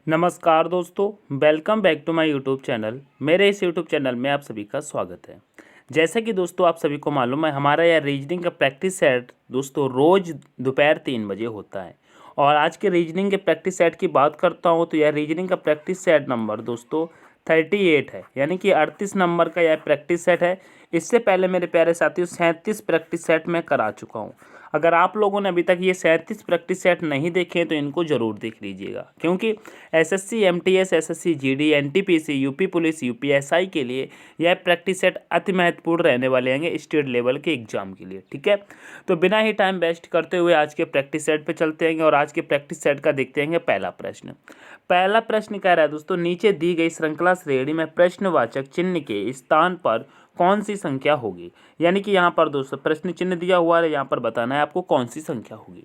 नमस्कार दोस्तों, welcome back to my YouTube channel. मेरे इस यूट्यूब चैनल में आप सभी का स्वागत है। जैसे कि दोस्तों आप सभी को मालूम है, हमारा यह रीजनिंग का प्रैक्टिस सेट दोस्तों रोज़ दोपहर 3 बजे होता है। और आज के रीजनिंग के प्रैक्टिस सेट की बात करता हूँ तो यह रीजनिंग का प्रैक्टिस सेट नंबर दोस्तों 38 है, यानी कि 38 नंबर का यह प्रैक्टिस सेट है। इससे पहले मेरे प्यारे साथियों 37 प्रैक्टिस सेट मैं करा चुका हूँ। अगर आप लोगों ने अभी तक ये 37 प्रैक्टिस सेट नहीं देखे हैं तो इनको ज़रूर देख लीजिएगा, क्योंकि SSC MTS, SSC GD, NTPC, UP police, UPSI के लिए यह प्रैक्टिस सेट अति महत्वपूर्ण रहने वाले हैं स्टेट लेवल के एग्जाम के लिए। ठीक है, तो बिना ही टाइम वेस्ट करते हुए आज के प्रैक्टिस सेट पे चलते हैं और आज के प्रैक्टिस सेट का देखते हैं पहला प्रश्न। पहला प्रश्न कह रहा है दोस्तों, नीचे दी गई श्रृंखला श्रेणी में प्रश्नवाचक चिन्ह के स्थान पर कौन सी संख्या होगी। यानी कि यहाँ पर दोस्तों प्रश्न चिन्ह दिया हुआ है, यहाँ पर बताना है आपको कौन सी संख्या होगी।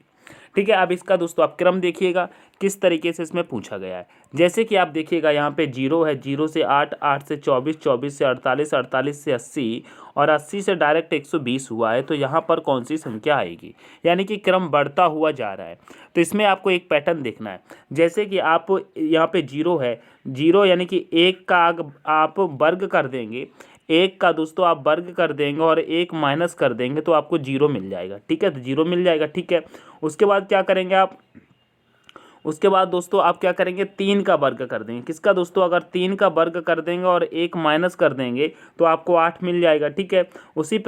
ठीक है, अब इसका दोस्तों आप क्रम देखिएगा किस तरीके से इसमें पूछा गया है। जैसे कि आप देखिएगा यहाँ पे 0 है, 0 से 8, 8 से 24, 24 से 48, 48 से 80 और 80 से डायरेक्ट 120 हुआ है। तो यहाँ पर कौन सी संख्या आएगी, यानी कि क्रम बढ़ता हुआ जा रहा है। तो इसमें आपको एक पैटर्न देखना है। जैसे कि आप यहाँ पे 0 है, 0 यानी कि 1 का आप वर्ग कर देंगे, 1 का दोस्तों आप वर्ग कर देंगे और 1 माइनस कर देंगे तो आपको 0 मिल जाएगा। ठीक है, तो 0 मिल जाएगा। ठीक है, उसके बाद क्या करेंगे आप, उसके बाद दोस्तों आप क्या करेंगे, 3 का वर्ग कर देंगे। किसका दोस्तों, अगर 3 का वर्ग कर देंगे और 1 माइनस कर देंगे तो आपको 8 मिल जाएगा। ठीक है, उसी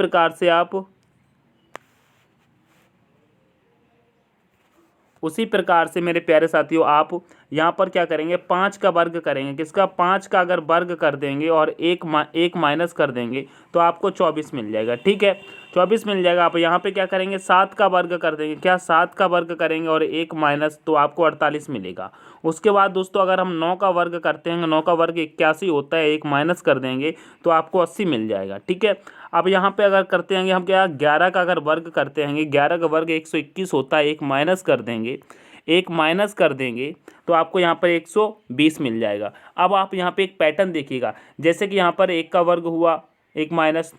प्रकार से मेरे प्यारे साथियों आप यहाँ पर क्या करेंगे, 5 का वर्ग करेंगे। किसका, 5 का अगर वर्ग कर देंगे और एक माइनस कर देंगे तो आपको 24 मिल जाएगा। ठीक है, 24 मिल जाएगा। आप यहाँ पे क्या करेंगे, 7 का वर्ग कर देंगे। क्या, 7 का वर्ग करेंगे और 1 माइनस तो आपको 48 मिलेगा। उसके बाद दोस्तों अगर हम 9 का वर्ग करते हैं, 9 का वर्ग 81 होता है, 1 माइनस कर देंगे तो आपको 80 मिल जाएगा। ठीक है, अब यहाँ पे अगर करते हैं हम क्या, 11 का अगर वर्ग करते हैं, 11 का वर्ग 121 होता है, 1 माइनस कर देंगे, 1 माइनस कर देंगे तो आपको यहाँ पर 120 मिल जाएगा। अब आप यहाँ पे एक पैटर्न देखिएगा। जैसे कि यहाँ पर 1 का वर्ग हुआ, 1 माइनस,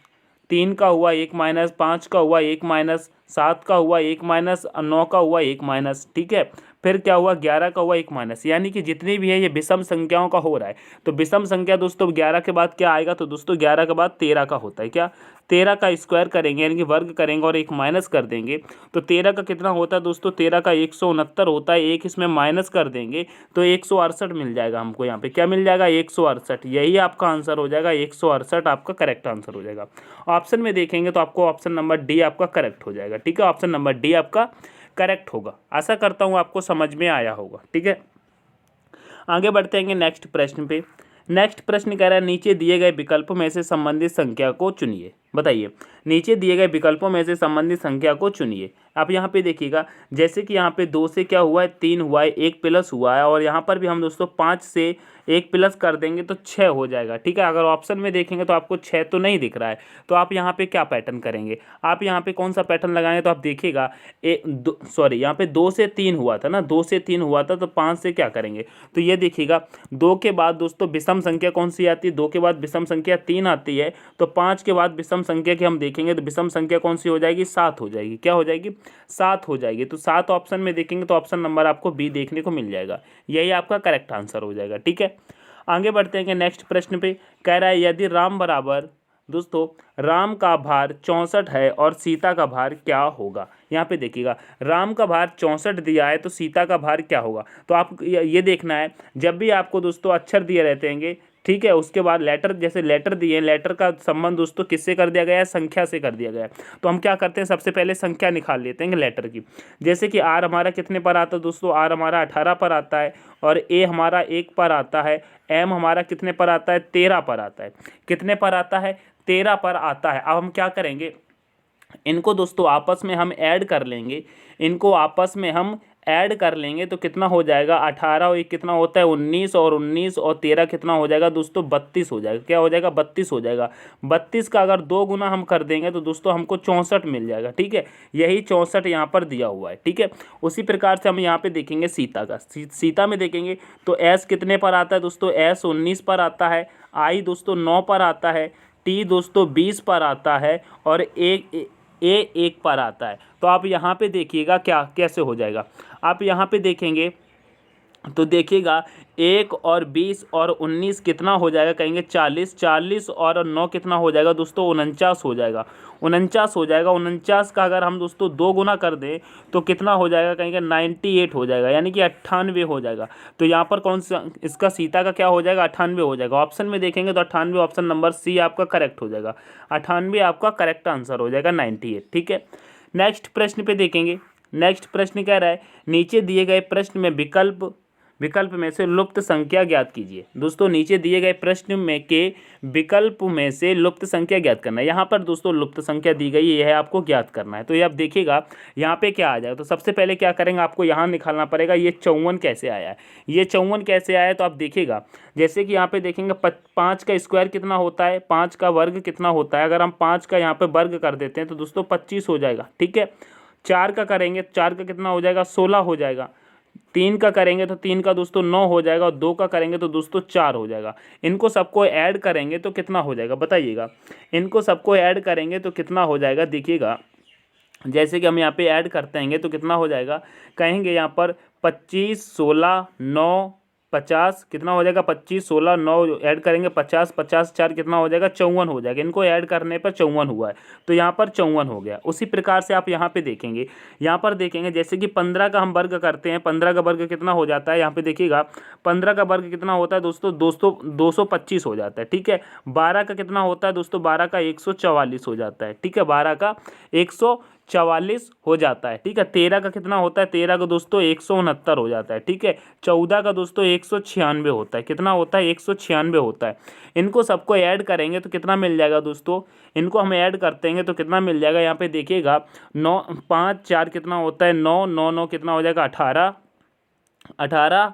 3 का हुआ 1 माइनस, 5 का हुआ 1 माइनस, 7 का हुआ 1 माइनस, 9 का हुआ 1 माइनस। ठीक है, फिर क्या हुआ, 11 का हुआ 1 माइनस। यानी कि जितनी भी है ये विषम संख्याओं का हो रहा है। तो विषम संख्या दोस्तों 11 के बाद क्या आएगा, तो दोस्तों 11 के बाद 13 का होता है। क्या, 13 का स्क्वायर करेंगे यानी कि वर्ग करेंगे और 1 माइनस कर देंगे तो 13 का कितना होता है दोस्तों, 13 का 169 होता है। एक इसमें माइनस कर देंगे तो 168 मिल जाएगा। हमको यहाँ पे क्या मिल जाएगा, 168। यही आपका आंसर हो जाएगा, 168 आपका करेक्ट आंसर हो जाएगा। ऑप्शन में देखेंगे तो आपको ऑप्शन नंबर डी आपका करेक्ट हो जाएगा। ठीक है, ऑप्शन नंबर डी आपका करेक्ट होगा। आशा करता हूँ आपको समझ में आया होगा। ठीक है, आगे बढ़ते हैं नेक्स्ट प्रश्न पे। नेक्स्ट प्रश्न कह रहा है, नीचे दिए गए विकल्पों में से संबंधित संख्या को चुनिए। बताइए, नीचे दिए गए विकल्पों में से संबंधित संख्या को चुनिए। आप यहाँ पे देखिएगा, जैसे कि यहाँ पे 2 से क्या हुआ है, 3 हुआ है, 1 प्लस हुआ है और यहाँ पर भी हम दोस्तों 5 से 1 प्लस कर देंगे तो 6 हो जाएगा। ठीक है, अगर ऑप्शन में देखेंगे तो आपको 6 तो नहीं दिख रहा है, तो आप यहाँ पे क्या पैटर्न करेंगे, आप यहाँ पे कौन सा पैटर्न लगाएंगे, तो आप देखिएगा यहाँ पे 2 से 3 हुआ था ना, 2 से 3 हुआ था तो 5 से क्या करेंगे, तो ये देखिएगा 2 के बाद दोस्तों विषम संख्या कौन सी आती है, 2 के बाद विषम संख्या 3 आती है। तो 5 के बाद विषम संख्या की हम देखेंगे तो विषम संख्या कौन सी हो जाएगी, 7 हो जाएगी। क्या हो जाएगी, 7 हो जाएगी। तो 7 ऑप्शन में देखेंगे तो ऑप्शन नंबर आपको बी देखने को मिल जाएगा। यही आपका करेक्ट आंसर हो जाएगा। ठीक है, आगे बढ़ते हैं नेक्स्ट प्रश्न पे। कह रहा है, यदि राम बराबर दोस्तों राम का भार 64 है और सीता का भार क्या होगा। यहाँ पे देखिएगा, राम का भार 64 दिया है तो सीता का भार क्या होगा। तो आप ये देखना है, जब भी आपको दोस्तों अक्षर दिए रहते हैं, ठीक है, उसके बाद लेटर, जैसे लेटर दिए, लेटर का संबंध दोस्तों किससे कर दिया गया है, संख्या से कर दिया गया है। तो हम क्या करते हैं, सबसे पहले संख्या निकाल लेते हैं लेटर की। जैसे कि आर हमारा कितने पर आता है दोस्तों, आर हमारा 18 पर आता है और ए हमारा 1 पर आता है, एम हमारा कितने पर आता है, 13 पर आता है। कितने पर आता है, 13 पर आता है। अब हम क्या करेंगे, इनको दोस्तों आपस में हम ऐड कर लेंगे, इनको आपस में हम ऐड कर लेंगे तो कितना हो जाएगा, 18 और 1 कितना होता है 19 और 19 और 13 कितना हो जाएगा दोस्तों, 32 हो जाएगा। क्या हो जाएगा, 32 हो जाएगा। 32 का अगर 2 गुना हम कर देंगे तो दोस्तों हमको 64 मिल जाएगा। ठीक है, यही 64 यहाँ पर दिया हुआ है। ठीक है, उसी प्रकार से हम यहाँ पे देखेंगे सीता का, सीता में देखेंगे तो एस कितने पर आता है दोस्तों, एस 19 पर आता है, आई दोस्तों 9 पर आता है, टी दोस्तों 20 पर आता है और ए 1 पर आता है। तो आप यहाँ पे देखिएगा क्या कैसे हो जाएगा। आप यहाँ पे देखेंगे तो देखिएगा 1 और 20 और 19 कितना हो जाएगा, कहेंगे 40, 40 और 9 कितना हो जाएगा दोस्तों, 49 हो जाएगा, 49 हो जाएगा। 49 का अगर हम दोस्तों 2 गुना कर दें तो कितना हो जाएगा, कहेंगे 98 हो जाएगा, यानी कि 98 हो जाएगा। तो यहाँ पर कौन सा इसका सीता का क्या हो जाएगा, 98 हो जाएगा। ऑप्शन में देखेंगे तो 98, ऑप्शन नंबर सी आपका करेक्ट हो जाएगा। 98 आपका करेक्ट आंसर हो जाएगा, 98। ठीक है, नेक्स्ट प्रश्न पे देखेंगे। नेक्स्ट प्रश्न कह रहा है नीचे दिए गए प्रश्न में विकल्प में से लुप्त संख्या ज्ञात कीजिए। दोस्तों नीचे दिए गए प्रश्न में के विकल्प में से लुप्त संख्या ज्ञात करना है। यहाँ पर दोस्तों लुप्त संख्या दी गई है, यह आपको ज्ञात करना है। तो ये आप देखिएगा यहाँ पे क्या आ जाएगा। तो सबसे पहले क्या करेंगे, आपको यहाँ निकालना पड़ेगा ये 54 कैसे आया है। ये 54 कैसे आया है तो आप देखिएगा, जैसे कि यहाँ पे देखेंगे 5 का स्क्वायर कितना होता है, 5 का वर्ग कितना होता है। अगर हम 5 का यहाँ पे वर्ग कर देते हैं तो दोस्तों 25 हो जाएगा। ठीक है, 4 का करेंगे, 4 का कितना हो जाएगा, 16 हो जाएगा। 3 का करेंगे तो 3 का दोस्तों 9 हो जाएगा, और 2 का करेंगे तो दोस्तों 4 हो जाएगा। इनको सबको ऐड करेंगे तो कितना हो जाएगा बताइएगा, इनको सबको ऐड करेंगे तो कितना हो जाएगा, देखिएगा जैसे कि हम यहाँ पे ऐड करते हैं तो कितना हो जाएगा, कहेंगे यहाँ पर 25, 16, 9, 50 कितना हो जाएगा, 25, 16, 9 ऐड करेंगे 50, 50, 4 कितना हो जाएगा, 54 हो जाएगा। इनको ऐड करने पर 54 हुआ है, तो यहाँ पर 54 हो गया। उसी प्रकार से आप यहाँ पे देखेंगे, यहाँ पर देखेंगे जैसे कि 15 का हम वर्ग करते हैं, 15 का वर्ग कितना हो जाता है, यहाँ पे देखिएगा 15 का वर्ग कितना होता है दोस्तों, 225 हो जाता है। ठीक है, 12 का कितना होता है दोस्तों, 12 का 144 हो जाता है। ठीक है, 12 का 144 हो जाता है। ठीक है, 13 का कितना होता है, 13 का दोस्तों 169 हो जाता है। ठीक है, 14 का दोस्तों 196 होता है। कितना होता है, 196 होता है। इनको सबको ऐड करेंगे तो कितना मिल जाएगा दोस्तों, इनको हम ऐड करते हैं तो कितना मिल जाएगा, यहाँ पे देखिएगा 9, 5, 4 कितना होता है, 9, 9, 9 कितना हो जाएगा, 18, 18,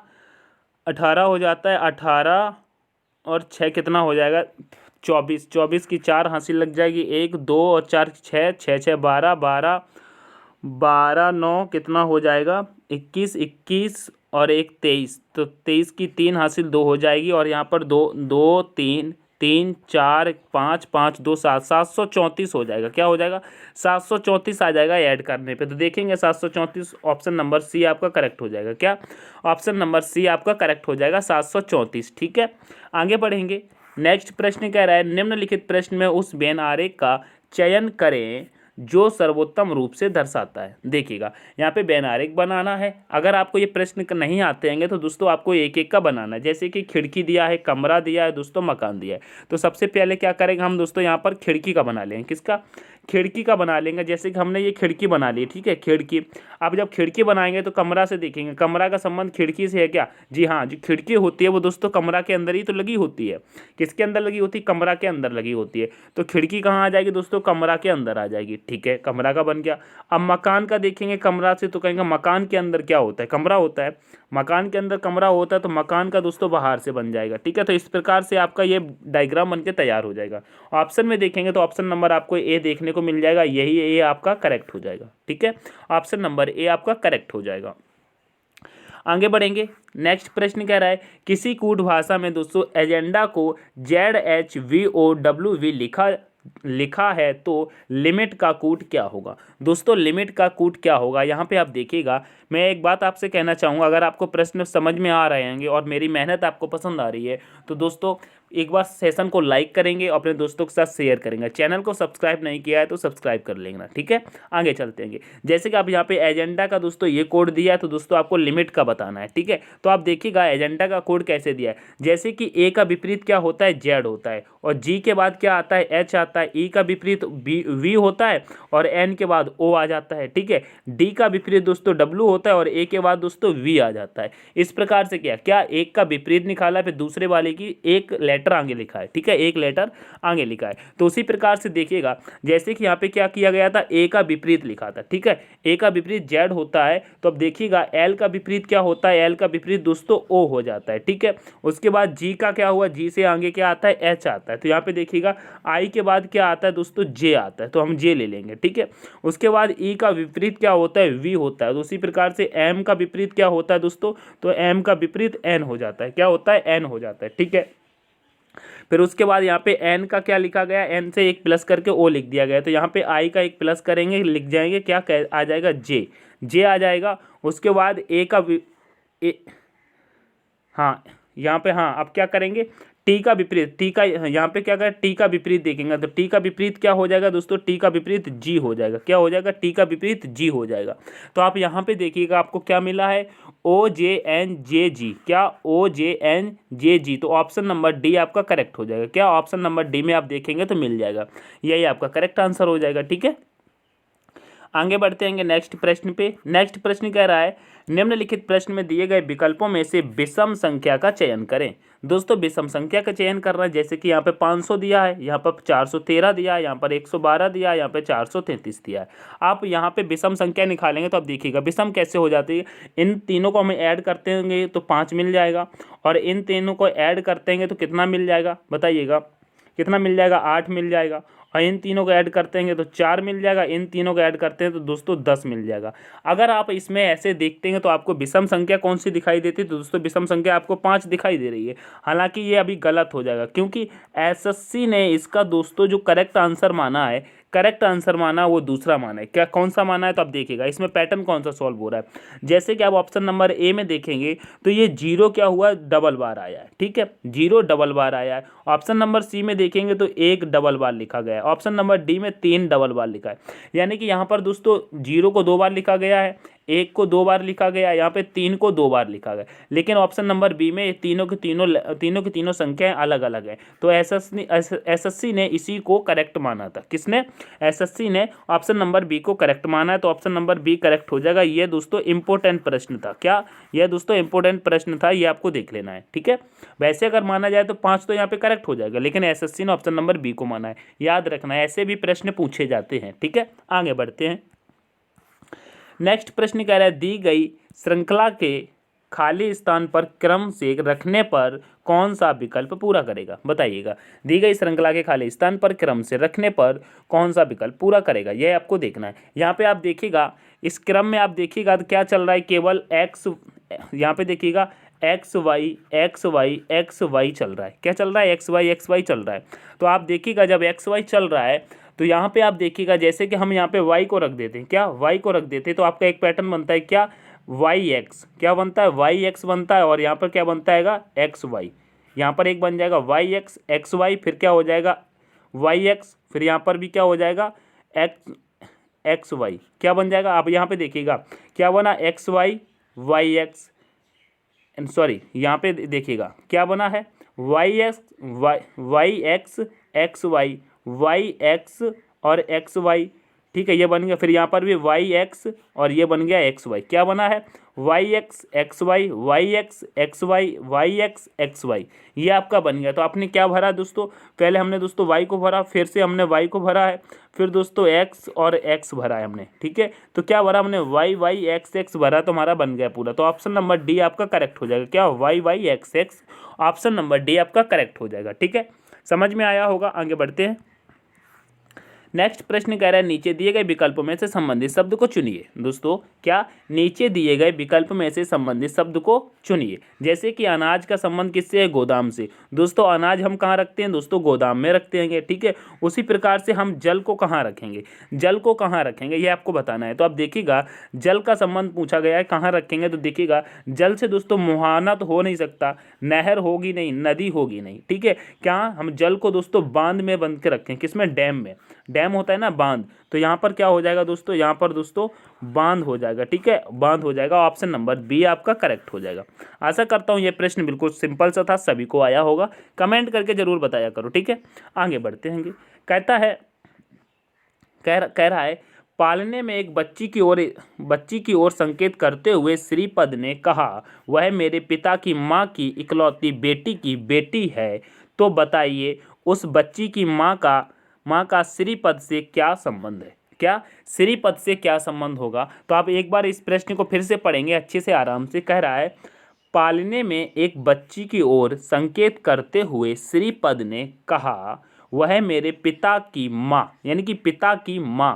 18 हो जाता है। 18 और 6 कितना हो जाएगा, 24, 24 की 4 हासिल लग जाएगी, 1, 2 और 4 6, 6, 6, 12, 12, 12, 9 कितना हो जाएगा, 21, 21 और 1, 23, तो 23 की 3 हासिल 2 हो जाएगी, और यहाँ पर 2, 2, 3, 3, 4, 5, 5, 2, 7, 734 हो जाएगा। क्या हो जाएगा, 734 आ जाएगा ऐड करने पे। तो देखेंगे 734, ऑप्शन नंबर सी आपका करेक्ट हो जाएगा। क्या, ऑप्शन नंबर सी आपका करेक्ट हो जाएगा, 734। ठीक है, आगे बढ़ेंगे। नेक्स्ट प्रश्न कह रहा है निम्नलिखित प्रश्न में उस बेन आरेख का चयन करें जो सर्वोत्तम रूप से दर्शाता है। देखिएगा यहाँ पे बेन आरेख बनाना है। अगर आपको ये प्रश्न नहीं आते हैं तो दोस्तों आपको एक एक का बनाना है। जैसे कि खिड़की दिया है, कमरा दिया है दोस्तों, मकान दिया है, तो सबसे पहले क्या करेंगे हम दोस्तों, यहाँ पर खिड़की का बना लेंगे। किसका, खिड़की का बना लेंगे। जैसे कि हमने ये खिड़की बना ली, ठीक है, खिड़की। अब जब खिड़की बनाएंगे तो कमरा से देखेंगे, कमरा का संबंध खिड़की से है क्या, जी हाँ, जो खिड़की होती है वो दोस्तों कमरा के अंदर ही तो लगी होती है। किसके अंदर लगी होती है, कमरा के अंदर लगी होती है। तो खिड़की कहाँ आ जाएगी दोस्तों, कमरा के अंदर आ जाएगी। ठीक है, कमरा का बन गया। अब मकान का देखेंगे कमरा से, तो कहेंगे मकान के अंदर क्या होता है, कमरा होता है। मकान के अंदर कमरा होता है, तो मकान का दोस्तों बाहर से बन जाएगा। ठीक है, तो इस प्रकार से आपका ये डायग्राम बन के तैयार हो जाएगा। ऑप्शन में देखेंगे तो ऑप्शन नंबर आपको ए देखने को मिल जाएगा, यही ए आपका करेक्ट हो जाएगा। ठीक है, ऑप्शन नंबर ए आपका करेक्ट हो जाएगा। आगे बढ़ेंगे। नेक्स्ट प्रश्न कह रहा है किसी कूट भाषा में दोस्तों एजेंडा को ZHVOWV लिखा है तो लिमिट का कूट क्या होगा। दोस्तों लिमिट का कूट क्या होगा, यहाँ पे आप देखिएगा। मैं एक बात आपसे कहना चाहूँगा, अगर आपको प्रश्न समझ में आ रहे होंगे और मेरी मेहनत आपको पसंद आ रही है तो दोस्तों एक बार सेशन को लाइक करेंगे और अपने दोस्तों के साथ शेयर करेंगे। चैनल को सब्सक्राइब नहीं किया है तो सब्सक्राइब कर लेंगे। ठीक है, आगे चलते हैं। जैसे कि आप यहाँ पे एजेंडा का दोस्तों ये कोड दिया है, तो दोस्तों आपको लिमिट का बताना है। ठीक है, तो आप देखिएगा एजेंडा का कोड कैसे दिया है। जैसे कि ए का विपरीत क्या होता है, जेड होता है, और जी के बाद क्या आता है, एच आता है। ई का विपरीत वी होता है, और एन के बाद ओ आ जाता है। ठीक है, डी का विपरीत दोस्तों डब्ल्यू होता है, और ए के बाद दोस्तों वी आ जाता है। इस प्रकार से क्या एक का विपरीत निकाला, फिर दूसरे वाले की एक लेटर आगे लिखा है। ठीक है, एक लेटर आगे लिखा है। तो उसी प्रकार से देखिएगा, जैसे कि यहाँ पे क्या किया गया था, ए का विपरीत लिखा था। ठीक है, ए का विपरीत जेड होता है, तो अब देखिएगा एल का विपरीत क्या होता है, एल का विपरीत दोस्तों ओ हो जाता है। ठीक है, उसके बाद जी का क्या हुआ, जी से आगे क्या आता है, एच आता है। तो यहाँ पे देखिएगा आई के बाद क्या आता है दोस्तों, जे आता है, तो हम जे ले लेंगे। ठीक है, उसके बाद ई का विपरीत क्या होता है, वी होता है। तो उसी प्रकार से एम का विपरीत क्या होता है दोस्तों, तो एम का विपरीत एन हो जाता है। क्या होता है, एन हो जाता है। ठीक है, फिर उसके बाद यहाँ पे एन का क्या लिखा गया, एन से एक प्लस करके ओ लिख दिया गया। तो यहाँ पे आई का एक प्लस करेंगे, लिख जाएंगे क्या आ जाएगा, जे आ जाएगा। उसके बाद हाँ यहाँ पे, हाँ अब क्या करेंगे, टी का विपरीत, टी का यहाँ पे क्या करें, टी का विपरीत देखेंगे तो टी का विपरीत क्या हो जाएगा दोस्तों, टी का विपरीत जी हो जाएगा। क्या हो जाएगा, टी का विपरीत जी हो जाएगा। तो आप यहाँ पे देखिएगा आपको क्या मिला है, ओ जे एन जे जी, क्या ओ जे एन जे जी, तो ऑप्शन नंबर डी आपका करेक्ट हो जाएगा। क्या ऑप्शन नंबर डी में आप देखेंगे तो मिल जाएगा, यही आपका करेक्ट आंसर हो जाएगा। ठीक है, आगे बढ़ते हैं नेक्स्ट प्रश्न पे। नेक्स्ट प्रश्न कह रहा है, निम्नलिखित प्रश्न में दिए गए विकल्पों में से विषम संख्या का चयन करें। दोस्तों विषम संख्या का चयन करना है, जैसे कि यहाँ पे 500 दिया है, यहाँ पर 413 दिया है, यहाँ पर 112 दिया है, यहाँ पे 433 दिया है। आप यहाँ पे विषम संख्या निकालेंगे तो आप देखिएगा विषम कैसे हो जाती है, इन तीनों को हम ऐड करते होंगे तो 5 मिल जाएगा, और इन तीनों को ऐड करते हैं तो कितना मिल जाएगा, बताइएगा कितना मिल जाएगा, 8 मिल जाएगा, और इन तीनों को ऐड करते हैं तो 4 मिल जाएगा, इन तीनों को ऐड करते हैं तो दोस्तों 10 मिल जाएगा। अगर आप इसमें ऐसे देखते हैं तो आपको विषम संख्या कौन सी दिखाई देती है, तो दोस्तों विषम संख्या आपको 5 दिखाई दे रही है। हालांकि ये अभी गलत हो जाएगा, क्योंकि एसएससी ने इसका दोस्तों जो करेक्ट आंसर माना है, करेक्ट आंसर माना वो दूसरा माना है। क्या कौन सा माना है, तो आप देखिएगा इसमें पैटर्न कौन सा सॉल्व हो रहा है। जैसे कि आप ऑप्शन नंबर ए में देखेंगे तो ये 0 क्या हुआ, डबल बार आया है। ठीक है, 0 डबल बार आया है। ऑप्शन नंबर सी में देखेंगे तो 1 डबल बार लिखा गया है। ऑप्शन नंबर डी में 3 डबल बार लिखा है। यानी कि यहाँ पर दोस्तों 0 को 2 बार लिखा गया है, 1 को 2 बार लिखा गया, यहाँ पे 3 को 2 बार लिखा गया। लेकिन ऑप्शन नंबर बी में तीनों की तीनों संख्याएं अलग अलग हैं। तो एसएससी ने इसी को करेक्ट माना था। किसने, एसएससी ने ऑप्शन नंबर बी को करेक्ट माना है, तो ऑप्शन नंबर बी करेक्ट हो जाएगा। ये दोस्तों इंपॉर्टेंट प्रश्न था। क्या, यह दोस्तों इंपॉर्टेंट प्रश्न था, ये आपको देख लेना है। ठीक है, वैसे अगर माना जाए तो 5 तो यहाँ पे करेक्ट हो जाएगा, लेकिन एसएससी ने ऑप्शन नंबर बी को माना है, याद रखना है, ऐसे भी प्रश्न पूछे जाते हैं। ठीक है, आगे बढ़ते हैं। नेक्स्ट प्रश्न कह रहा है, दी गई श्रृंखला के खाली स्थान पर क्रम से रखने पर कौन सा विकल्प पूरा करेगा, बताइएगा। दी गई श्रृंखला के खाली स्थान पर क्रम से रखने पर कौन सा विकल्प पूरा करेगा, यह आपको देखना है। यहाँ पे आप देखिएगा, इस क्रम में आप देखिएगा तो क्या चल रहा है, केवल एक्स, यहाँ पे देखिएगा x y x y x y चल रहा है। क्या चल रहा है, एक्स वाई चल रहा है। तो आप देखिएगा जब एक्स वाई चल रहा है तो यहाँ पे आप देखिएगा, जैसे कि हम यहाँ पे y को रख देते हैं, क्या y को रख देते हैं, तो आपका एक पैटर्न बनता है, क्या वाई एक्स, क्या बनता है वाई एक्स बनता है, और यहाँ पर क्या बनता है एक्स वाई। यहाँ पर एक बन जाएगा वाई एक्स एक्स वाई, फिर क्या हो जाएगा वाई एक्स, फिर यहाँ पर भी क्या हो जाएगा एक्स वाई, क्या बन जाएगा। आप यहाँ पे देखिएगा क्या बना, x y y x, sorry यहाँ पे देखिएगा क्या बना है, y x y x x y, y x और एक्स वाई। ठीक है, ये बन गया। फिर यहाँ पर भी वाई एक्स और ये बन गया एक्स वाई। क्या बना है, y x x y, y x x y, y x x y, ये आपका बन गया। तो आपने क्या भरा दोस्तों, पहले हमने दोस्तों वाई को भरा, फिर से हमने वाई को भरा है, फिर दोस्तों एक्स और एक्स भरा है हमने। ठीक है, तो क्या भरा हमने, वाई वाई एक्स एक्स भरा, तो हमारा बन गया पूरा। तो ऑप्शन नंबर डी आपका करेक्ट हो जाएगा। क्या, y y x x, option number D आपका करेक्ट हो जाएगा। ठीक है, समझ में आया होगा। आगे बढ़ते हैं। नेक्स्ट प्रश्न कह रहा है, नीचे दिए गए विकल्पों में से संबंधित शब्द को चुनिए। दोस्तों क्या, नीचे दिए गए विकल्प में से संबंधित शब्द को चुनिए। जैसे कि अनाज का संबंध किससे है, गोदाम से। दोस्तों अनाज हम कहाँ रखते हैं, दोस्तों गोदाम में रखते हैं। ठीक है, उसी प्रकार से हम जल को कहाँ रखेंगे, जल को कहाँ रखेंगे ये आपको बताना है। तो आप देखिएगा जल का संबंध पूछा गया है, कहाँ रखेंगे, तो देखिएगा जल से दोस्तों मुहाना तो हो नहीं सकता, नहर होगी नहीं, नदी होगी नहीं। ठीक है, क्या हम जल को दोस्तों बांध में बंद के रखें, किसमें, डैम में। डैम होता है ना बांध, तो यहाँ पर क्या हो जाएगा दोस्तों, यहाँ पर दोस्तों बांध हो जाएगा। ठीक है, बांध हो जाएगा, ऑप्शन नंबर बी आपका करेक्ट हो जाएगा। आशा करता हूँ ये प्रश्न बिल्कुल सिंपल सा था, सभी को आया होगा। कमेंट करके जरूर बताया करो। ठीक है, आगे बढ़ते हैं। कहता है, कह रहा है, पालने में एक बच्ची की ओर संकेत करते हुए श्रीपद ने कहा, वह मेरे पिता की माँ की इकलौती बेटी की बेटी है, तो बताइए उस बच्ची की माँ का श्रीपद से क्या संबंध है। क्या, श्रीपद से क्या संबंध होगा। तो आप एक बार इस प्रश्न को फिर से पढ़ेंगे अच्छे से आराम से। कह रहा है, पालने में एक बच्ची की ओर संकेत करते हुए श्रीपद ने कहा, वह मेरे पिता की माँ यानी कि पिता की माँ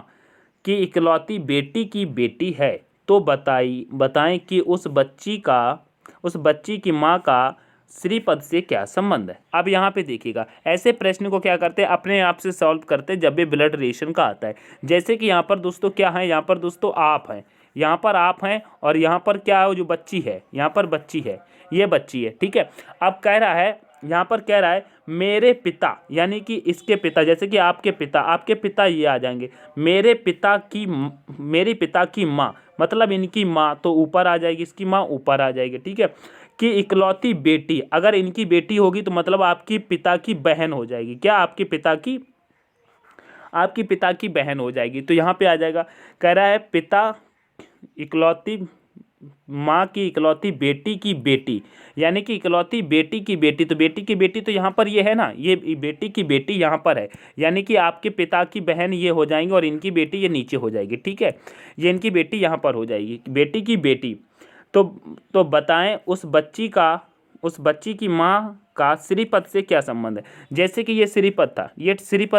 की इकलौती बेटी की बेटी है, तो बताएं कि उस बच्ची की माँ का श्रीपद से क्या संबंध है। अब यहाँ पे देखिएगा, ऐसे प्रश्न को क्या करते हैं, अपने आप से सॉल्व करते हैं जब भी ब्लड रिलेशन का आता है। जैसे कि यहाँ पर दोस्तों क्या है, यहाँ पर दोस्तों आप हैं, यहाँ पर आप हैं और यहाँ पर क्या है, जो बच्ची है, यहाँ पर बच्ची है, ये बच्ची है, ठीक है। अब कह रहा है, यहाँ पर कह रहा है मेरे पिता, यानी कि इसके पिता, जैसे कि आपके पिता ये आ जाएंगे, मेरे पिता की माँ, मतलब इनकी माँ तो ऊपर आ जाएगी, इसकी माँ ऊपर आ जाएगी, ठीक है। कि इकलौती बेटी, अगर इनकी बेटी होगी तो मतलब आपकी पिता की बहन हो जाएगी, क्या आपके पिता की बहन हो जाएगी। तो यहाँ पे आ जाएगा, कह रहा है पिता इकलौती, माँ की इकलौती बेटी की बेटी, यानी कि इकलौती बेटी की बेटी, तो बेटी की बेटी तो यहाँ पर ये है ना, ये बेटी की बेटी यहाँ पर है, यानी कि आपके पिता की बहन ये हो जाएंगी और इनकी बेटी ये नीचे हो जाएगी, ठीक है। ये इनकी बेटी यहाँ पर हो जाएगी, बेटी की बेटी। तो बताएं उस बच्ची की माँ का श्रीपद से क्या संबंध है। जैसे कि ये श्रीपद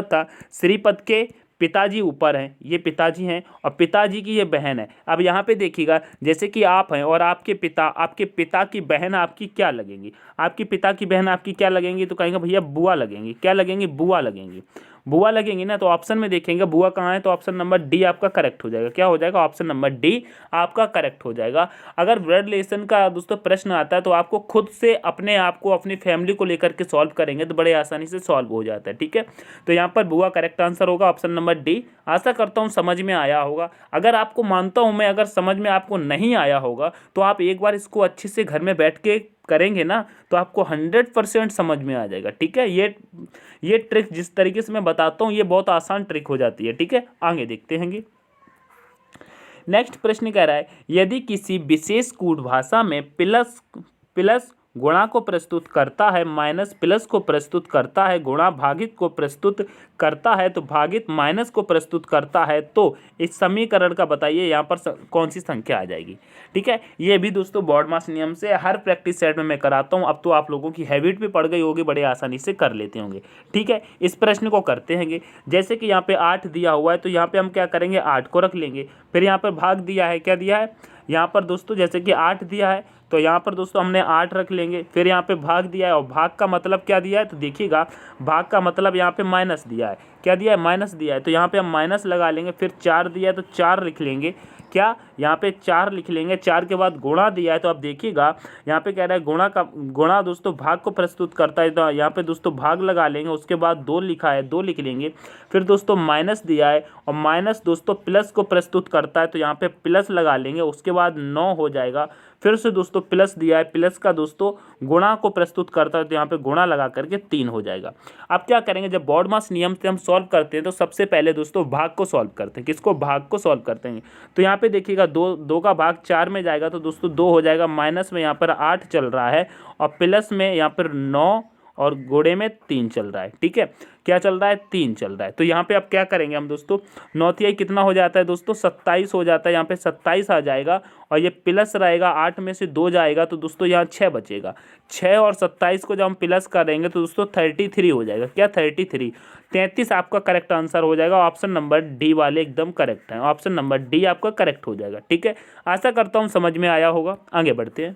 था, श्रीपद के पिताजी ऊपर हैं, ये पिताजी हैं और पिताजी की ये बहन है। अब यहाँ पे देखिएगा, जैसे कि आप हैं और आपके पिता की बहन आपकी क्या लगेंगी, आपके पिता की बहन आपकी क्या लगेंगी, तो कहेंगे भैया बुआ लगेंगी, क्या लगेंगी, बुआ लगेंगी ना। तो ऑप्शन में देखेंगे बुआ कहाँ है, तो ऑप्शन नंबर डी आपका करेक्ट हो जाएगा। क्या हो जाएगा, ऑप्शन नंबर डी आपका करेक्ट हो जाएगा। अगर ब्लड रिलेशन का दोस्तों प्रश्न आता है तो आपको खुद से अपने आप को, अपनी फैमिली को लेकर के सॉल्व करेंगे तो बड़े आसानी से सॉल्व हो जाता है, ठीक है। तो यहाँ पर बुआ करेक्ट आंसर होगा, ऑप्शन नंबर डी। आशा करता हूँ समझ में आया होगा। अगर आपको मानता हूँ मैं, अगर समझ में आपको नहीं आया होगा तो आप एक बार इसको अच्छे से घर में बैठ के करेंगे ना, तो आपको 100% समझ में आ जाएगा, ठीक है। ये ट्रिक जिस तरीके से मैं बताता हूँ ये बहुत आसान ट्रिक हो जाती है, ठीक है। आगे देखते हैं। नेक्स्ट प्रश्न कह रहा है, यदि किसी विशेष कूट भाषा में प्लस गुणा को प्रस्तुत करता है, माइनस प्लस को प्रस्तुत करता है, गुणा भागित को प्रस्तुत करता है, तो भागित माइनस को प्रस्तुत करता है, तो इस समीकरण का बताइए यहाँ पर कौन सी संख्या आ जाएगी, ठीक है। ये भी दोस्तों बॉड मास नियम से हर प्रैक्टिस सेट में मैं कराता हूँ। अब तो आप लोगों की हैबिट भी पड़ गई होगी, बड़े आसानी से कर लेते होंगे, ठीक है। इस प्रश्न को करते हैं। जैसे कि यहाँ पे 8 दिया हुआ है तो यहाँ पे हम क्या करेंगे, 8 को रख लेंगे। फिर यहाँ पर भाग दिया है, क्या दिया है यहाँ पर दोस्तों, जैसे कि 8 दिया है तो यहाँ पर दोस्तों हमने 8 रख लेंगे। फिर यहाँ पे भाग दिया है और भाग का मतलब क्या दिया है, तो देखिएगा भाग का मतलब यहाँ पे माइनस दिया है, क्या दिया है, माइनस दिया है, तो यहाँ पे हम माइनस लगा लेंगे। फिर 4 दिया है तो 4 लिख लेंगे, क्या यहाँ पे 4 लिख लेंगे। 4 के बाद गुणा दिया है तो अब देखिएगा यहाँ पे कह रहा है गुणा दोस्तों भाग को प्रस्तुत करता है, तो यहाँ पे दोस्तों भाग लगा लेंगे। उसके बाद 2 लिखा है, 2 लिख लेंगे। फिर दोस्तों माइनस दिया है और माइनस दोस्तों प्लस को प्रस्तुत करता है, तो यहाँ पे प्लस लगा लेंगे। उसके बाद 9 हो जाएगा। फिर से दोस्तों प्लस दिया है, प्लस का दोस्तों गुणा को प्रस्तुत करता है, तो यहाँ पे गुणा लगा करके 3 हो जाएगा। अब क्या करेंगे, जब बॉड मास नियम से हम सॉल्व करते हैं तो सबसे पहले दोस्तों भाग को सॉल्व करते हैं। किसको, भाग को सॉल्व करते हैं। तो यहाँ पे देखिएगा 2 का भाग 4 में जाएगा तो दोस्तों 2 हो जाएगा। माइनस में यहाँ पर 8 चल रहा है और प्लस में यहाँ पर 9 और गुणे में 3 चल रहा है, ठीक है। क्या चल रहा है, 3 चल रहा है। तो यहाँ पे अब क्या करेंगे हम दोस्तों, 9 तिहाई कितना हो जाता है दोस्तों, 27 हो जाता है। यहाँ पे 27 आ जाएगा और ये प्लस रहेगा, 8 में से 2 जाएगा तो दोस्तों यहाँ 6 बचेगा। 6 और 27 को जब हम प्लस करेंगे तो दोस्तों 33 हो जाएगा। क्या, 33 आपका करेक्ट आंसर हो जाएगा। ऑप्शन नंबर डी वाले एकदम करेक्ट हैं, ऑप्शन नंबर डी आपका करेक्ट हो जाएगा, ठीक है। आशा करता हूँ समझ में आया होगा। आगे बढ़ते हैं।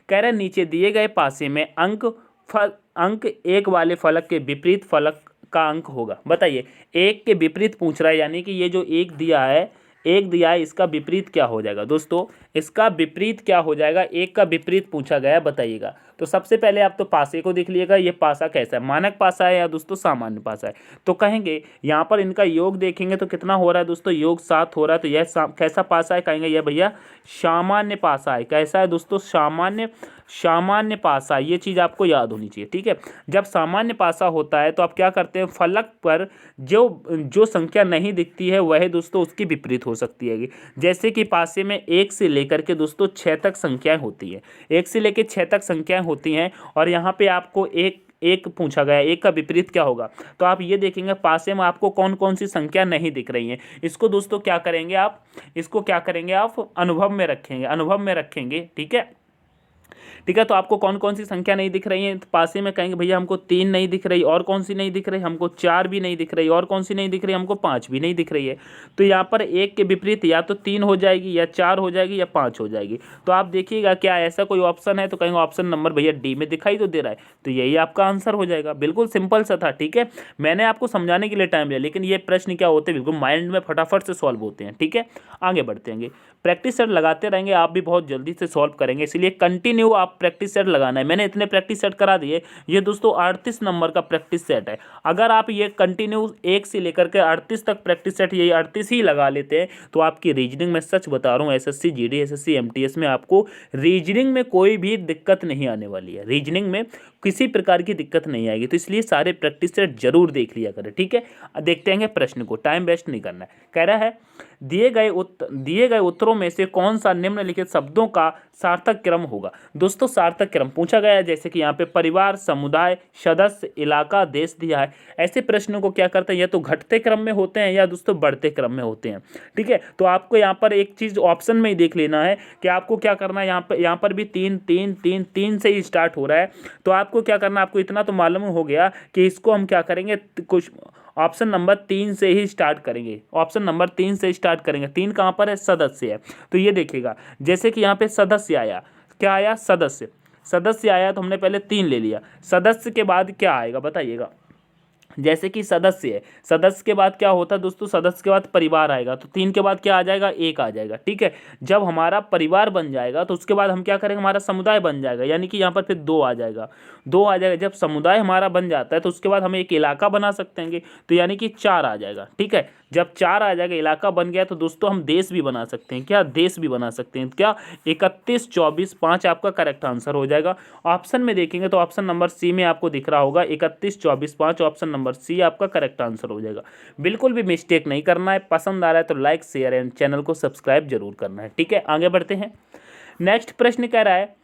कह रहे नीचे दिए गए पासे में अंक 1 वाले फलक के विपरीत फलक का अंक होगा। बताइए, 1 के विपरीत पूछ रहा है, यानी कि ये जो 1 दिया है, इसका विपरीत क्या हो जाएगा दोस्तों, इसका विपरीत क्या हो जाएगा, 1 का विपरीत पूछा गया, बताइएगा। तो सबसे पहले आप तो पासे को देख लीजिएगा, ये पासा कैसा है, मानक पासा है या दोस्तों सामान्य पासा है। तो कहेंगे यहाँ पर इनका योग देखेंगे तो कितना हो रहा है दोस्तों, योग 7 हो रहा है। तो यह कैसा पासा है, कहेंगे यह भैया सामान्य पासा है। कैसा है दोस्तों, सामान्य पासा। ये चीज़ आपको याद होनी चाहिए, ठीक है। जब सामान्य पासा होता है तो आप क्या करते हैं, फलक पर जो संख्या नहीं दिखती है वह दोस्तों उसकी विपरीत हो सकती है। जैसे कि पासे में 1 से लेकर के दोस्तों 6 तक संख्याएं होती हैं, 1 से लेकर 6 तक संख्याएं होती हैं और यहाँ पे आपको एक पूछा गया, 1 का विपरीत क्या होगा। तो आप ये देखेंगे पासे में आपको कौन कौन सी संख्या नहीं दिख रही हैं। इसको दोस्तों क्या करेंगे आप, अनुभव में रखेंगे, ठीक है। ठीक है। तो आपको कौन कौन सी संख्या नहीं दिख रही है, तो पासे में कहेंगे भैया हमको 3 नहीं दिख रही, और कौन सी नहीं दिख रही, हमको 4 भी नहीं दिख रही, और कौन सी नहीं दिख रही, हमको 5 भी नहीं दिख रही है। तो यहाँ पर 1 के विपरीत या तो 3 हो जाएगी, या 4 हो जाएगी, या 5 हो जाएगी। तो आप देखिएगा क्या ऐसा कोई ऑप्शन है, तो कहेंगे ऑप्शन नंबर भैया डी में दिखाई तो दे रहा है, तो यही आपका आंसर हो जाएगा। बिल्कुल सिंपल सा था, ठीक है। मैंने आपको समझाने के लिए टाइम लिया, लेकिन ये प्रश्न क्या होते हैं, बिल्कुल माइंड में फटाफट से सॉल्व होते हैं, ठीक है। आगे बढ़ते हैं, प्रैक्टिस सेट लगाते रहेंगे, आप भी बहुत जल्दी से सॉल्व करेंगे, इसलिए कंटिन्यू आप प्रैक्टिस सेट लगाना है। मैंने इतने प्रैक्टिस सेट करा दिए, ये दोस्तों 38 नंबर का प्रैक्टिस सेट है। अगर आप ये कंटिन्यू 1 से लेकर के 38 तक प्रैक्टिस सेट यही 38 ही लगा लेते हैं, तो आपकी रीजनिंग में, सच बता रहा हूँ, एसएससी जीडी, एसएससी एमटीएस में आपको रीजनिंग में कोई भी दिक्कत नहीं आने वाली है। रीजनिंग में किसी प्रकार की दिक्कत नहीं आएगी, तो इसलिए सारे प्रैक्टिस सेट जरूर देख लिया करें, ठीक है। देखते हैं प्रश्न को, टाइम वेस्ट नहीं करना है। कह रहा है दिए गए उत्तरों में से कौन सा निम्नलिखित शब्दों का सार्थक क्रम होगा। दोस्तों सार्थक क्रम पूछा गया है, जैसे कि यहाँ पे परिवार, समुदाय, सदस्य, इलाका, देश दिया है। ऐसे प्रश्नों को क्या करते हैं, या तो घटते क्रम में होते हैं या दोस्तों बढ़ते क्रम में होते हैं, ठीक है। तो आपको यहाँ पर एक चीज ऑप्शन में ही देख लेना है कि आपको क्या करना है। यहाँ पर भी 3 3 3 3 से ही स्टार्ट हो रहा है, तो आपको क्या करना है, आपको इतना तो मालूम हो गया कि इसको हम क्या करेंगे, कुछ ऑप्शन नंबर 3 से ही स्टार्ट करेंगे। ऑप्शन नंबर 3 से स्टार्ट करेंगे। 3 कहाँ पर है, सदस्य है। तो ये देखिएगा, जैसे कि यहाँ पे सदस्य आया, क्या आया, सदस्य। सदस्य आया तो हमने पहले 3 ले लिया। सदस्य के बाद क्या आएगा बताइएगा, जैसे कि सदस्य है, सदस्य के बाद क्या होता है दोस्तों, सदस्य के बाद परिवार आएगा, तो 3 के बाद क्या आ जाएगा, 1 आ जाएगा, ठीक है। जब हमारा परिवार बन जाएगा तो उसके बाद हम क्या करेंगे, हमारा समुदाय बन जाएगा, यानी कि यहाँ पर फिर 2 आ जाएगा, 2 आ जाएगा। जब समुदाय हमारा बन जाता है तो उसके बाद हम एक इलाका बना सकते हैं, तो यानी कि 4 आ जाएगा, ठीक है। जब 4 आ जाएगा, इलाका बन गया, तो दोस्तों हम देश भी बना सकते हैं, क्या, देश भी बना सकते हैं, क्या, 31 24 5 आपका करेक्ट आंसर हो जाएगा। ऑप्शन में देखेंगे तो ऑप्शन नंबर सी में आपको दिख रहा होगा 31 24 5, ऑप्शन नंबर सी आपका करेक्ट आंसर हो जाएगा। बिल्कुल भी मिस्टेक नहीं करना है। पसंद आ रहा है तो लाइक, शेयर एंड चैनल को सब्सक्राइब जरूर करना है, ठीक है। आगे बढ़ते हैं। नेक्स्ट प्रश्न कह रहा है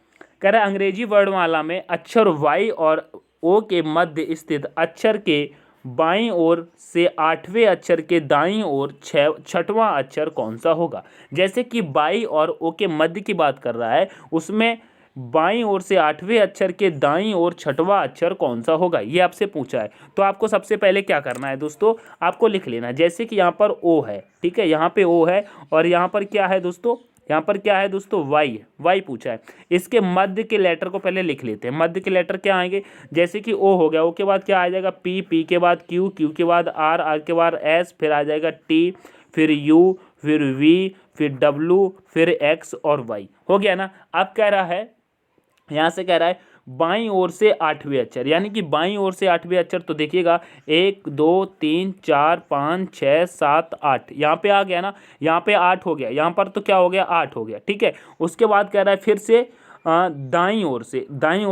अंग्रेजी वर्णमाला में अक्षर वाई और ओ के मध्य स्थित अक्षर के बाईं ओर से 8वें अक्षर के दाईं ओर 6वां अक्षर कौन सा होगा। जैसे कि बाई और ओ के मध्य की बात कर रहा है, उसमें बाईं ओर से 8वें अक्षर के दाईं ओर 6वां अक्षर कौन सा होगा, ये आपसे पूछा है। तो आपको सबसे पहले क्या करना है दोस्तों, आपको लिख लेना है। जैसे कि यहाँ पर ओ है, ठीक है, यहाँ पे ओ है, और यहाँ पर क्या है दोस्तों, यहाँ पर क्या है दोस्तों, वाई, वाई पूछा है। इसके मध्य के लेटर को पहले लिख लेते हैं। मध्य के लेटर क्या आएंगे, जैसे कि ओ हो गया, ओ के बाद क्या आ जाएगा, पी, पी के बाद क्यू, क्यू के बाद आर, आर के बाद एस, फिर आ जाएगा टी, फिर यू, फिर वी, फिर डब्ल्यू, फिर एक्स और वाई। हो गया ना। अब कह रहा है, यहाँ से कह रहा है बाईं ओर से 8वें अक्षर, यानी कि बाईं ओर से 8वें अक्षर, तो देखिएगा 1 2 3 4 5 6 7 8, यहाँ पे आ गया ना, यहाँ पे 8 हो गया, यहाँ पर तो क्या हो गया, 8 हो गया, ठीक है। उसके बाद कह रहा है फिर से दाईं ओर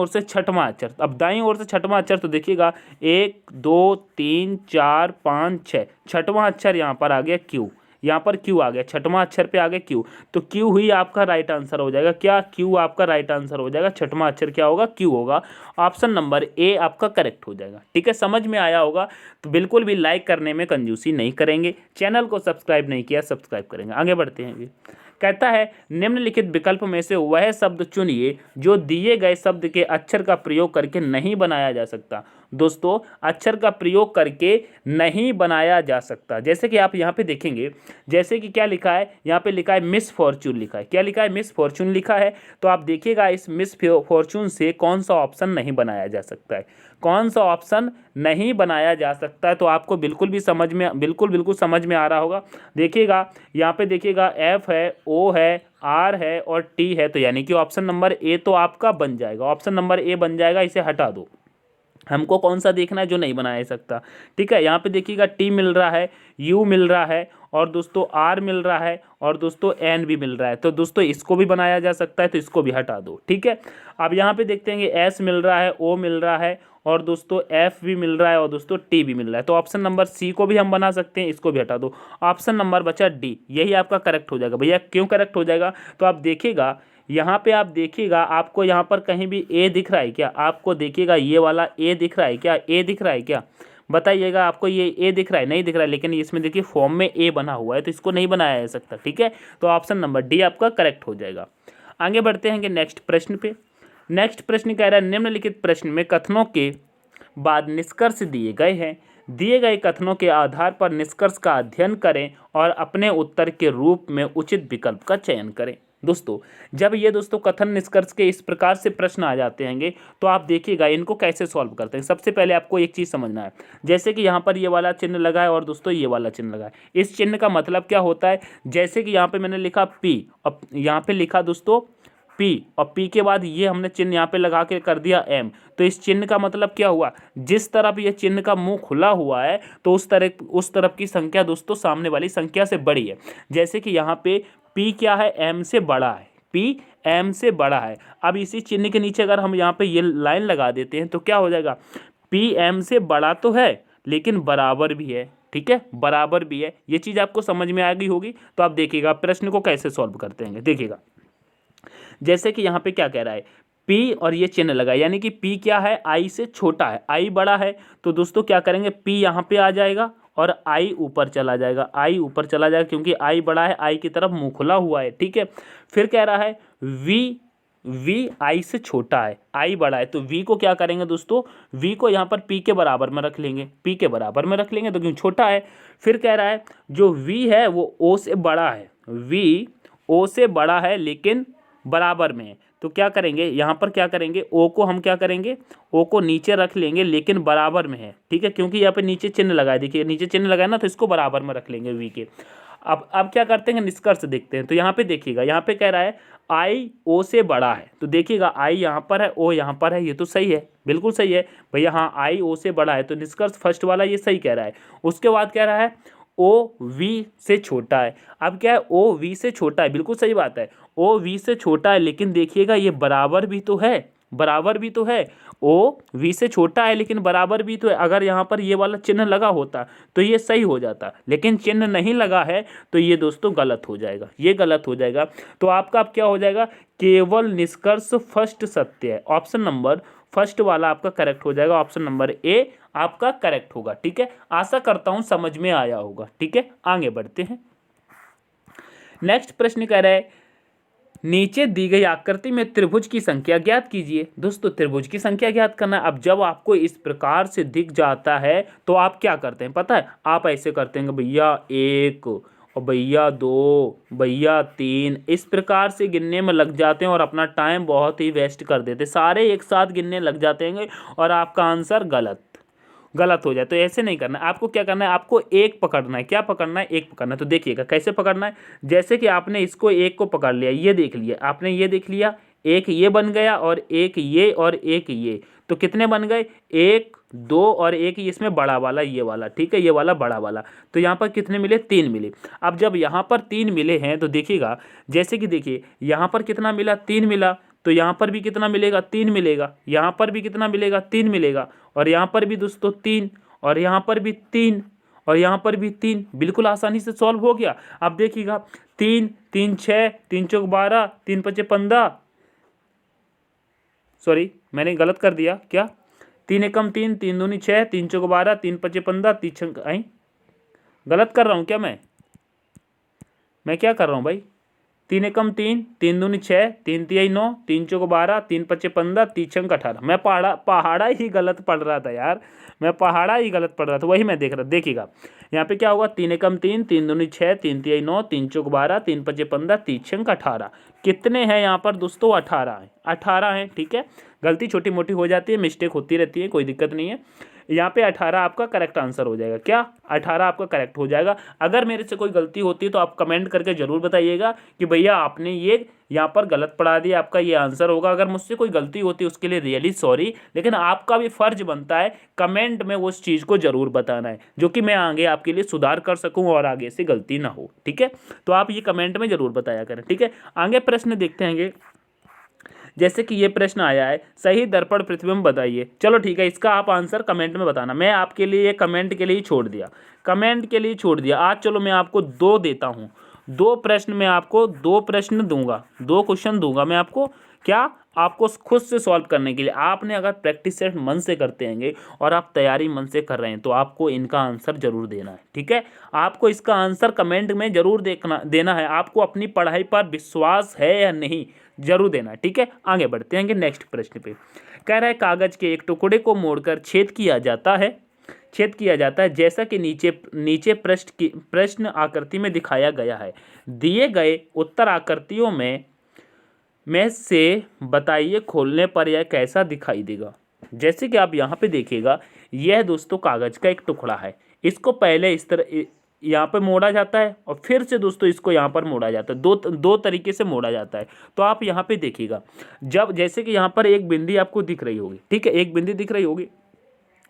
से 6वां अक्षर। अब दाईं ओर से 6वां अक्षर, तो देखिएगा 1 2 3 4 5 6, 6वां अक्षर यहाँ पर आ गया क्यू, यहाँ पर क्यू आ गया, 6वां अक्षर पे आ गया क्यू, तो क्यू ही आपका राइट आंसर हो जाएगा। क्या, क्यू आपका राइट आंसर हो जाएगा। 6वां अक्षर क्या होगा, क्यू होगा। ऑप्शन नंबर ए आपका करेक्ट हो जाएगा, ठीक है। समझ में आया होगा, तो बिल्कुल भी लाइक करने में कंजूसी नहीं करेंगे। चैनल को सब्सक्राइब नहीं किया, सब्सक्राइब करेंगे। आगे बढ़ते हैं। कहता है निम्नलिखित विकल्प में से वह शब्द चुनिए जो दिए गए शब्द के अक्षर का प्रयोग करके नहीं बनाया जा सकता। दोस्तों अक्षर का प्रयोग करके नहीं बनाया जा सकता, जैसे कि आप यहाँ पे देखेंगे, जैसे कि क्या लिखा है, यहाँ पे लिखा है मिस फॉर्चून लिखा है। क्या लिखा है, मिस फॉर्चून लिखा है। तो आप देखिएगा इस मिस फॉर्चून से कौन सा ऑप्शन नहीं बनाया जा सकता है, कौन सा ऑप्शन नहीं बनाया जा सकता है। तो आपको बिल्कुल भी समझ में, बिल्कुल समझ में आ रहा होगा। देखिएगा यहाँ पे देखिएगा एफ है, ओ है, आर है और टी है, तो यानी कि ऑप्शन नंबर ए तो आपका बन जाएगा। ऑप्शन नंबर ए बन जाएगा, इसे हटा दो। हमको कौन सा देखना है, जो नहीं बनाया जा सकता, ठीक है। यहाँ पे देखिएगा टी मिल रहा है, यू मिल रहा है, और दोस्तों आर मिल रहा है, और दोस्तों एन भी मिल रहा है। तो दोस्तों इसको भी बनाया जा सकता है, तो इसको भी हटा दो, ठीक है। अब यहाँ पे देखते हैं एस मिल रहा है, ओ मिल रहा है, और दोस्तों एफ भी मिल रहा है, और दोस्तों टी भी मिल रहा है। तो ऑप्शन नंबर सी को भी हम बना सकते हैं, इसको भी हटा दो। ऑप्शन नंबर बचा डी, यही आपका करेक्ट हो जाएगा। भैया क्यों करेक्ट हो जाएगा, तो आप देखिएगा यहाँ पे, आप देखिएगा आपको यहाँ पर कहीं भी ए दिख रहा है क्या, आपको देखिएगा ये वाला ए दिख रहा है क्या, ए दिख रहा है क्या, बताइएगा। आपको ये ए दिख रहा है, नहीं दिख रहा है, लेकिन इसमें देखिए फॉर्म में ए बना हुआ है, तो इसको नहीं बनाया जा सकता, ठीक है। तो ऑप्शन नंबर डी आपका करेक्ट हो जाएगा। आगे बढ़ते हैं कि नेक्स्ट प्रश्न पे। नेक्स्ट प्रश्न कह रहा है निम्नलिखित प्रश्न में कथनों के बाद निष्कर्ष दिए गए हैं। दिए गए कथनों के आधार पर निष्कर्ष का अध्ययन करें और अपने उत्तर के रूप में उचित विकल्प का चयन करें। दोस्तों जब ये दोस्तों कथन निष्कर्ष के इस प्रकार से प्रश्न आ जाते हैं तो आप देखिएगा इनको कैसे सॉल्व करते हैं। सबसे पहले आपको एक चीज़ समझना है, जैसे कि यहाँ पर ये वाला चिन्ह लगा है और दोस्तों ये वाला चिन्ह लगा है। इस चिन्ह का मतलब क्या होता है, जैसे कि यहाँ पे मैंने लिखा P और यहाँ पे लिखा दोस्तों P और P के बाद ये हमने चिन्ह यहाँ पे लगा के कर दिया M, तो इस चिन्ह का मतलब क्या हुआ, जिस तरफ ये चिन्ह का मुंह खुला हुआ है तो उस तरफ की संख्या दोस्तों सामने वाली संख्या से बड़ी है। जैसे कि यहाँ पे P क्या है, M से बड़ा है, P M से बड़ा है। अब इसी चिन्ह के नीचे अगर हम यहाँ पे ये लाइन लगा देते हैं तो क्या हो जाएगा, P M से बड़ा तो है लेकिन बराबर भी है। ठीक है, बराबर भी है। ये चीज़ आपको समझ में आ गई होगी। तो आप देखिएगा प्रश्न को कैसे सॉल्व करते हैं। देखिएगा जैसे कि यहाँ पे क्या कह रहा है, P और ये चिन्ह लगा, यानी कि P क्या है, I से छोटा है, I बड़ा है। तो दोस्तों क्या करेंगे, P यहाँ पे आ जाएगा और I ऊपर चला जाएगा, I ऊपर चला जाएगा क्योंकि I बड़ा है, I की तरफ मुंह खुला हुआ है। ठीक है, फिर कह रहा है V I से छोटा है, I बड़ा है, तो V को क्या करेंगे दोस्तों, V को यहाँ पर P के बराबर में रख लेंगे, P के बराबर में रख लेंगे तो क्यों छोटा है। फिर कह रहा है जो V है वो O से बड़ा है, V O से बड़ा है लेकिन बराबर में है, तो क्या करेंगे यहाँ पर, क्या करेंगे, O को हम क्या करेंगे, O को नीचे रख लेंगे लेकिन बराबर में है। ठीक है, क्योंकि यहाँ पे नीचे चिन्ह लगाए, देखिए नीचे चिन्ह लगाए ना, तो इसको बराबर में रख लेंगे V के। अब क्या करते हैं, निष्कर्ष देखते हैं। तो यहाँ पे देखिएगा, यहाँ पे कह रहा है I O से बड़ा है, तो देखिएगा I यहाँ पर है, O यहाँ पर है, ये तो सही है, बिल्कुल सही है भैया। हाँ, I O से बड़ा है, तो निष्कर्ष फर्स्ट वाला ये सही कह रहा है। उसके बाद कह रहा है O V से छोटा है। अब क्या है, O V से छोटा है, बिल्कुल सही बात है, O V से छोटा है, लेकिन देखिएगा ये बराबर भी तो है, बराबर भी तो है। O V से छोटा है लेकिन बराबर भी तो है। अगर यहाँ पर ये वाला चिन्ह लगा होता तो ये सही हो जाता, लेकिन चिन्ह नहीं लगा है तो ये दोस्तों गलत हो जाएगा, ये गलत हो जाएगा। तो आपका अब क्या हो जाएगा, केवल निष्कर्ष फर्स्ट सत्य है। ऑप्शन नंबर फर्स्ट वाला आपका करेक्ट हो जाएगा, ऑप्शन नंबर ए आपका करेक्ट होगा। ठीक है, आशा करता हूं समझ में आया होगा। ठीक है, आगे बढ़ते हैं। नेक्स्ट प्रश्न कह रहा है नीचे दी गई आकृति में त्रिभुज की संख्या ज्ञात कीजिए। दोस्तों त्रिभुज की संख्या ज्ञात करना है। अब जब आपको इस प्रकार से दिख जाता है तो आप क्या करते हैं पता है, आप ऐसे करते हैं भैया 1 और भैया 2, भैया 3, इस प्रकार से गिनने में लग जाते हैं और अपना टाइम बहुत ही वेस्ट कर देते हैं। सारे एक साथ गिनने लग जाते हैं और आपका आंसर गलत हो जाए। तो ऐसे नहीं करना है, आपको क्या करना है, आपको एक पकड़ना है। क्या पकड़ना है, एक पकड़ना है। तो देखिएगा कैसे पकड़ना है, जैसे कि आपने इसको एक को पकड़ लिया, ये देख लिया आपने, ये देख लिया, एक ये बन गया और एक ये और एक ये, तो कितने बन गए, 1 2 और एक इसमें बड़ा वाला ये वाला। ठीक है, ये वाला बड़ा वाला, तो यहाँ पर कितने मिले, 3 मिले। अब जब यहाँ पर 3 मिले हैं तो देखिएगा, जैसे कि देखिए यहाँ पर कितना मिला, 3 मिला, तो यहाँ पर भी कितना मिलेगा, 3 मिलेगा, यहाँ पर भी कितना मिलेगा, 3 मिलेगा, और यहाँ पर भी दोस्तों 3, और यहाँ पर भी 3, और यहाँ पर भी 3। बिल्कुल आसानी से सॉल्व हो गया। अब देखिएगा 3 3 6, 3 चौक 12, 3 पचे 15, सॉरी मैंने गलत कर दिया, क्या 3 एकम 3, 3 दूनी 6, 3 चौक 12, 3 पचे 15, 3 आई गलत कर रहा हूँ क्या, मैं क्या कर रहा हूँ भाई, 3 एकम 3, 3 दूनी 6, 3 तिहाई 9, 3 चौक 12, 3 पचे 15, 3 छंग 18। मैं पहाड़ा ही गलत पढ़ रहा था यार, मैं पहाड़ा ही गलत पढ़ रहा था, वही मैं देख रहा। देखिएगा यहाँ पे क्या होगा, 3 एकम 3, 3 दूनी 6, 3 तिहाई 9, 3 चौक 12, 3 पचे 15, 3 छंग 18। कितने हैं यहाँ पर दोस्तों, 18 हैं, 18 हैं। ठीक है, गलती छोटी मोटी हो जाती है, मिस्टेक होती रहती है, कोई दिक्कत नहीं है। यहाँ पे 18 आपका करेक्ट आंसर हो जाएगा। क्या 18 आपका करेक्ट हो जाएगा। अगर मेरे से कोई गलती होती है तो आप कमेंट करके ज़रूर बताइएगा कि भैया आपने ये यहाँ पर गलत पढ़ा दिया, आपका ये आंसर होगा। अगर मुझसे कोई गलती होती है उसके लिए रियली सॉरी, लेकिन आपका भी फर्ज बनता है कमेंट में उस चीज़ को ज़रूर बताना है, जो कि मैं आगे आपके लिए सुधार कर सकूँ और आगे से गलती ना हो। ठीक है, तो आप ये कमेंट में ज़रूर बताया करें। ठीक है, आगे प्रश्न देखते हैं। जैसे कि ये प्रश्न आया है, सही दर्पण प्रतिबिंब बताइए। चलो ठीक है, इसका आप आंसर कमेंट में बताना। मैं आपके लिए ये कमेंट के लिए छोड़ दिया, कमेंट के लिए छोड़ दिया। आज चलो मैं आपको 2 देता हूँ, 2 प्रश्न मैं आपको 2 प्रश्न दूंगा, 2 क्वेश्चन दूंगा मैं आपको। क्या, आपको खुद से सॉल्व करने के लिए। आपने अगर प्रैक्टिस सेट मन से करते हैं और आप तैयारी मन से कर रहे हैं तो आपको इनका आंसर जरूर देना है। ठीक है, आपको इसका आंसर कमेंट में जरूर देना है। आपको अपनी पढ़ाई पर विश्वास है या नहीं, जरूर देना, ठीक है। आगे बढ़ते हैं नेक्स्ट प्रश्न पे। कह रहा है कागज के एक टुकड़े को मोड़कर छेद किया जाता है जैसा कि नीचे प्रश्न आकृति में दिखाया गया है। दिए गए उत्तर आकृतियों में से बताइए खोलने पर यह कैसा दिखाई देगा। जैसे कि आप यहाँ पे देखिएगा, यह दोस्तों कागज का एक टुकड़ा है। इसको पहले इस तरह यहाँ पे मोड़ा जाता है और फिर से दोस्तों इसको यहाँ पर मोड़ा जाता है। दो तरीके से मोड़ा जाता है। तो आप यहाँ पे देखिएगा, जब जैसे कि यहाँ पर एक बिंदी आपको दिख रही होगी, ठीक है, एक बिंदी दिख रही होगी।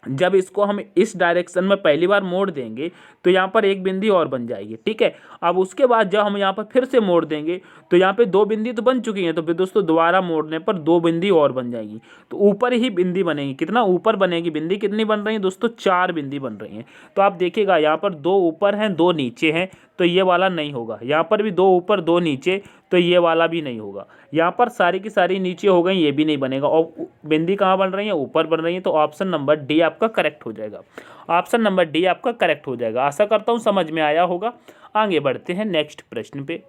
जब इसको हम इस डायरेक्शन में पहली बार मोड़ देंगे तो यहाँ पर एक बिंदी और बन जाएगी, ठीक है। अब उसके बाद जब हम यहाँ पर फिर से मोड़ देंगे तो यहाँ पे दो बिंदी तो बन चुकी हैं, तो फिर दोस्तों दोबारा मोड़ने पर दो बिंदी और बन जाएगी। तो ऊपर ही बिंदी बनेगी, कितना ऊपर बनेगी बिंदी, कितनी बन रही है दोस्तों, 4 बिंदी बन रही हैं। तो आप देखिएगा यहाँ पर 2 ऊपर हैं 2 नीचे हैं, तो ये वाला नहीं होगा। यहाँ पर भी 2 ऊपर 2 नीचे, तो ये वाला भी नहीं होगा। यहाँ पर सारी की सारी नीचे हो गई, ये भी नहीं बनेगा। और बिंदी कहाँ बन रही है, ऊपर बन रही है। तो ऑप्शन नंबर डी आपका करेक्ट हो जाएगा। ऑप्शन नंबर डी आपका करेक्ट हो जाएगा। आशा करता हूँ समझ में आया होगा। आगे बढ़ते हैं नेक्स्ट प्रश्न पे।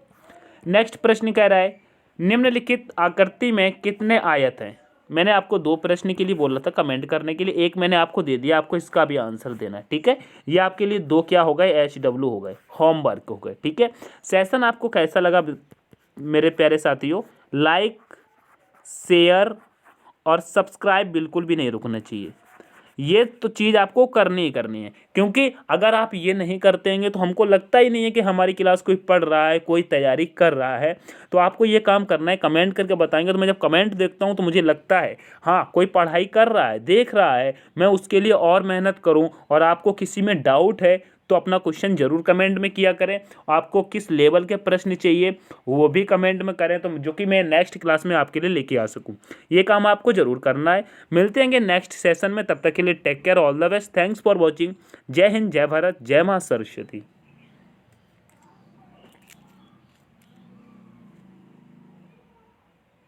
नेक्स्ट प्रश्न कह रहा है निम्नलिखित आकृति में कितने आयत हैं। मैंने आपको 2 प्रश्न के लिए बोला था कमेंट करने के लिए, एक मैंने आपको दे दिया, आपको इसका भी आंसर देना है, ठीक है। ये आपके लिए 2 क्या हो गए, HW हो गए, होमवर्क हो गए, ठीक है। सेशन आपको कैसा लगा मेरे प्यारे साथियों, लाइक शेयर और सब्सक्राइब बिल्कुल भी नहीं रुकना चाहिए। ये तो चीज़ आपको करनी ही करनी है, क्योंकि अगर आप ये नहीं करते हैं तो हमको लगता ही नहीं है कि हमारी क्लास कोई पढ़ रहा है, कोई तैयारी कर रहा है। तो आपको ये काम करना है, कमेंट करके बताएंगे। तो मैं जब कमेंट देखता हूँ तो मुझे लगता है हाँ कोई पढ़ाई कर रहा है, देख रहा है, मैं उसके लिए और मेहनत करूँ। और आपको किसी में डाउट है तो अपना क्वेश्चन जरूर कमेंट में किया करें। आपको किस लेवल के प्रश्न चाहिए वो भी कमेंट में करें, तो जो कि मैं नेक्स्ट क्लास में आपके लिए लेके आ सकूं। ये काम आपको जरूर करना है। मिलते हैं नेक्स्ट सेशन में, तब तक के लिए take care, all the best, thanks for watching. जय हिंद, जय भारत, जय मां सरस्वती।